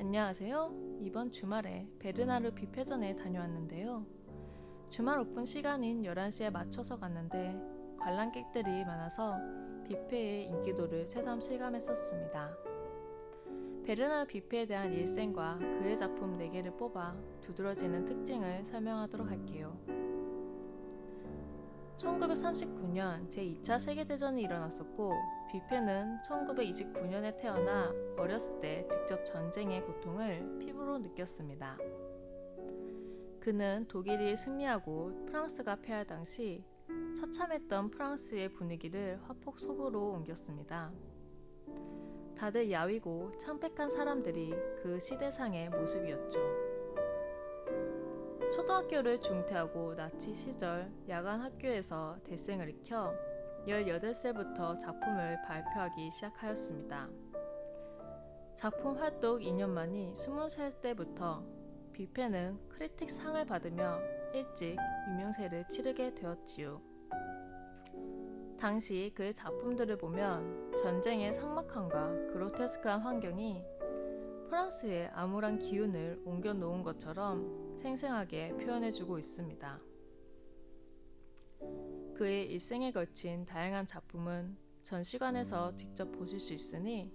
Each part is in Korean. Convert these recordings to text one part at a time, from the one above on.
안녕하세요. 이번 주말에 베르나르 뷔페전에 다녀왔는데요. 주말 오픈 시간인 11시에 맞춰서 갔는데 관람객들이 많아서 뷔페의 인기도를 새삼 실감했었습니다. 베르나르 뷔페에 대한 일생과 그의 작품 4개를 뽑아 두드러지는 특징을 설명하도록 할게요. 1939년 제2차 세계대전이 일어났었고 뷔페는 1929년에 태어나 어렸을 때 직접 전쟁의 고통을 피부로 느꼈습니다. 그는 독일이 승리하고 프랑스가 패할 당시 처참했던 프랑스의 분위기를 화폭 속으로 옮겼습니다. 다들 야위고 창백한 사람들이 그 시대상의 모습이었죠. 초등학교를 중퇴하고 나치 시절 야간 학교에서 대생을 익혀 18세부터 작품을 발표하기 시작하였습니다. 작품 활동 2년 만인 20살 때부터 뷔페는 크리틱 상을 받으며 일찍 유명세를 치르게 되었지요. 당시 그의 작품들을 보면 전쟁의 삭막함과 그로테스크한 환경이 프랑스의 암울한 기운을 옮겨놓은 것처럼 생생하게 표현해주고 있습니다. 그의 일생에 걸친 다양한 작품은 전시관에서 직접 보실 수 있으니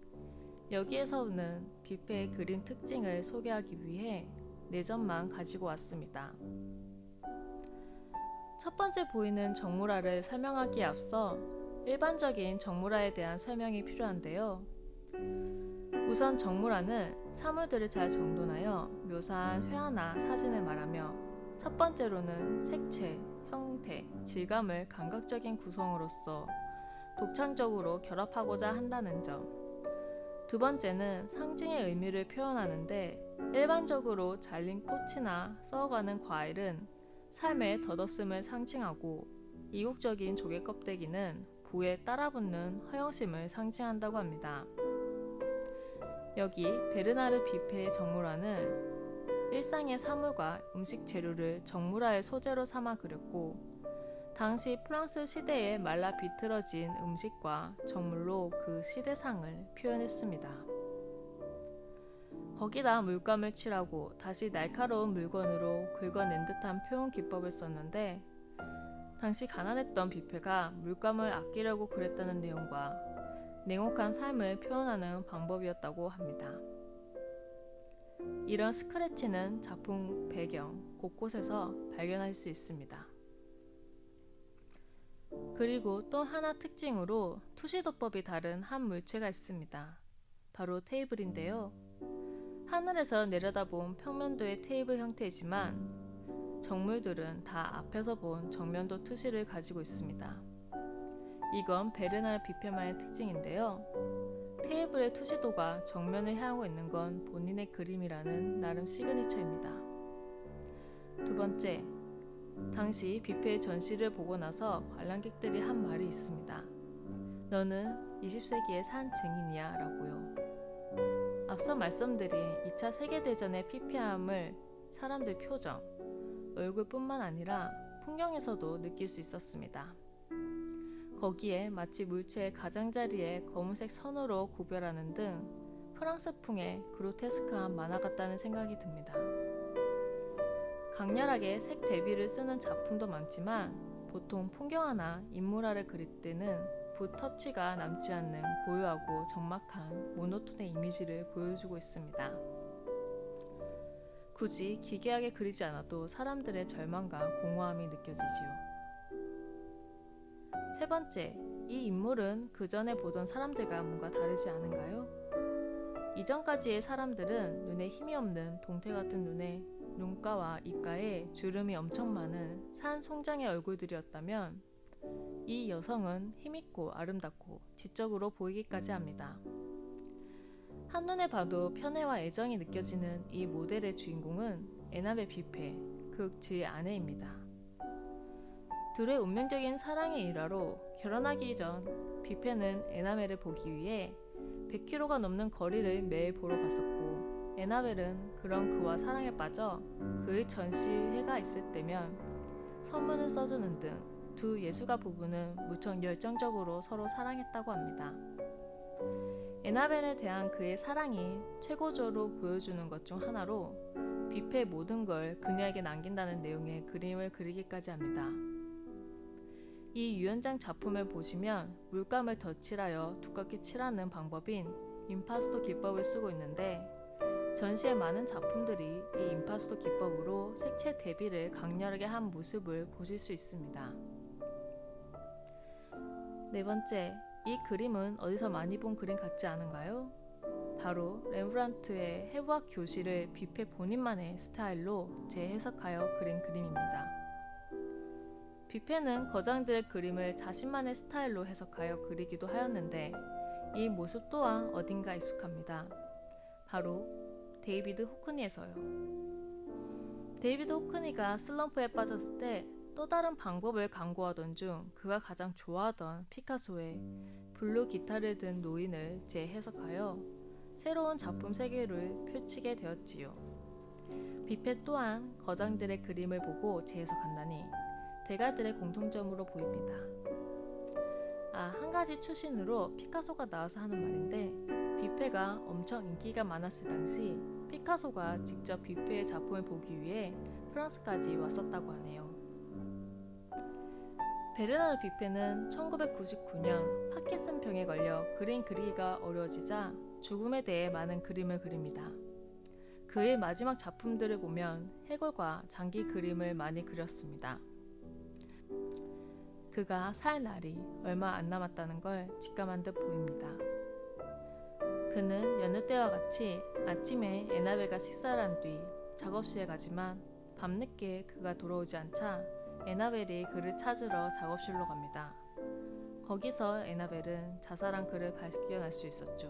여기에서는 뷔페의 그림 특징을 소개하기 위해 4점만 가지고 왔습니다. 첫 번째 보이는 정물화를 설명하기에 앞서 일반적인 정물화에 대한 설명이 필요한데요. 우선 정물화는 사물들을 잘 정돈하여 묘사한 회화나 사진을 말하며 첫 번째로는 색채, 형태, 질감을 감각적인 구성으로서 독창적으로 결합하고자 한다는 점. 두 번째는 상징의 의미를 표현하는데 일반적으로 잘린 꽃이나 썩어가는 과일은 삶의 덧없음을 상징하고 이국적인 조개 껍데기는 부에 따라붙는 허영심을 상징한다고 합니다. 여기 베르나르 뷔페의 정물화는 일상의 사물과 음식 재료를 정물화의 소재로 삼아 그렸고 당시 프랑스 시대에 말라 비틀어진 음식과 정물로 그 시대상을 표현했습니다. 거기다 물감을 칠하고 다시 날카로운 물건으로 긁어낸 듯한 표현 기법을 썼는데 당시 가난했던 뷔페가 물감을 아끼려고 그랬다는 내용과 냉혹한 삶을 표현하는 방법이었다고 합니다. 이런 스크래치는 작품 배경 곳곳에서 발견할 수 있습니다. 그리고 또 하나 특징으로 투시도법이 다른 한 물체가 있습니다. 바로 테이블인데요. 하늘에서 내려다본 평면도의 테이블 형태이지만 정물들은 다 앞에서 본 정면도 투시를 가지고 있습니다. 이건 베르나르 뷔페만의 특징인데요. 테이블의 투시도가 정면을 향하고 있는 건 본인의 그림이라는 나름 시그니처입니다. 두 번째, 당시 뷔페의 전시를 보고 나서 관람객들이 한 말이 있습니다. 너는 20세기에 산 증인이야 라고요. 앞서 말씀드린 2차 세계대전의 피폐함을 사람들 표정, 얼굴뿐만 아니라 풍경에서도 느낄 수 있었습니다. 거기에 마치 물체의 가장자리에 검은색 선으로 구별하는 등 프랑스풍의 그로테스크한 만화 같다는 생각이 듭니다. 강렬하게 색 대비를 쓰는 작품도 많지만 보통 풍경화나 인물화를 그릴 때는 붓터치가 남지 않는 고요하고 적막한 모노톤의 이미지를 보여주고 있습니다. 굳이 기괴하게 그리지 않아도 사람들의 절망과 공허함이 느껴지지요. 세 번째, 이 인물은 그 전에 보던 사람들과 뭔가 다르지 않은가요? 이전까지의 사람들은 눈에 힘이 없는 동태 같은 눈에 눈가와 입가에 주름이 엄청 많은 산 송장의 얼굴들이었다면 이 여성은 힘있고 아름답고 지적으로 보이기까지 합니다. 한눈에 봐도 편애와 애정이 느껴지는 이 모델의 주인공은 에나벨 뷔페, 그 그의 아내입니다. 둘의 운명적인 사랑의 일화로 결혼하기 전 뷔페는 에나벨을 보기 위해 100km가 넘는 거리를 매일 보러 갔었고 에나벨은 그런 그와 사랑에 빠져 그의 전시회가 있을 때면 선물을 써주는 등 두 예술가 부부는 무척 열정적으로 서로 사랑했다고 합니다. 에나벨에 대한 그의 사랑이 최고조로 보여주는 것 중 하나로 뷔페의 모든 걸 그녀에게 남긴다는 내용의 그림을 그리기까지 합니다. 이 유연장 작품을 보시면 물감을 덧칠하여 두껍게 칠하는 방법인 임파스토 기법을 쓰고 있는데 전시의 많은 작품들이 이 임파스토 기법으로 색채 대비를 강렬하게 한 모습을 보실 수 있습니다. 네 번째, 이 그림은 어디서 많이 본 그림 같지 않은가요? 바로 렘브란트의 해부학 교실을 뷔페 본인만의 스타일로 재해석하여 그린 그림입니다. 뷔페는 거장들의 그림을 자신만의 스타일로 해석하여 그리기도 하였는데 이 모습 또한 어딘가 익숙합니다. 바로 데이비드 호크니에서요. 데이비드 호크니가 슬럼프에 빠졌을 때 또 다른 방법을 강구하던 중 그가 가장 좋아하던 피카소의 블루 기타를 든 노인을 재해석하여 새로운 작품 세계를 펼치게 되었지요. 뷔페 또한 거장들의 그림을 보고 재해석한다니 대가들의 공통점으로 보입니다. 한 가지 추신으로 피카소가 나와서 하는 말인데 뷔페가 엄청 인기가 많았을 당시 피카소가 직접 뷔페의 작품을 보기 위해 프랑스까지 왔었다고 하네요. 베르나르 뷔페는 1999년 파킨슨병에 걸려 그림 그리기가 어려워지자 죽음에 대해 많은 그림을 그립니다. 그의 마지막 작품들을 보면 해골과 장기 그림을 많이 그렸습니다. 그가 살 날이 얼마 안 남았다는 걸 직감한 듯 보입니다. 그는 여느 때와 같이 아침에 에나벨과 식사를 한 뒤 작업실에 가지만 밤늦게 그가 돌아오지 않자 에나벨이 그를 찾으러 작업실로 갑니다. 거기서 에나벨은 자살한 그를 발견할 수 있었죠.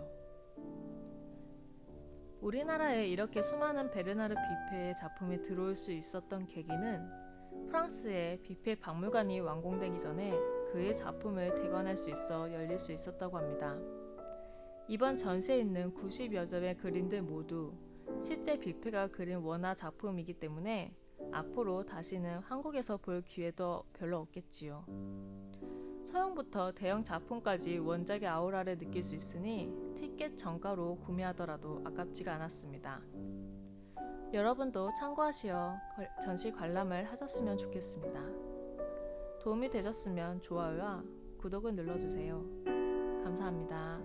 우리나라에 이렇게 수많은 베르나르 뷔페의 작품이 들어올 수 있었던 계기는 프랑스의 뷔페 박물관이 완공되기 전에 그의 작품을 대관할 수 있어 열릴 수 있었다고 합니다. 이번 전시에 있는 90여 점의 그림들 모두 실제 뷔페가 그린 원화 작품이기 때문에 앞으로 다시는 한국에서 볼 기회도 별로 없겠지요. 소형부터 대형 작품까지 원작의 아우라를 느낄 수 있으니 티켓 정가로 구매하더라도 아깝지가 않았습니다. 여러분도 참고하시어 전시 관람을 하셨으면 좋겠습니다. 도움이 되셨으면 좋아요와 구독을 눌러주세요. 감사합니다.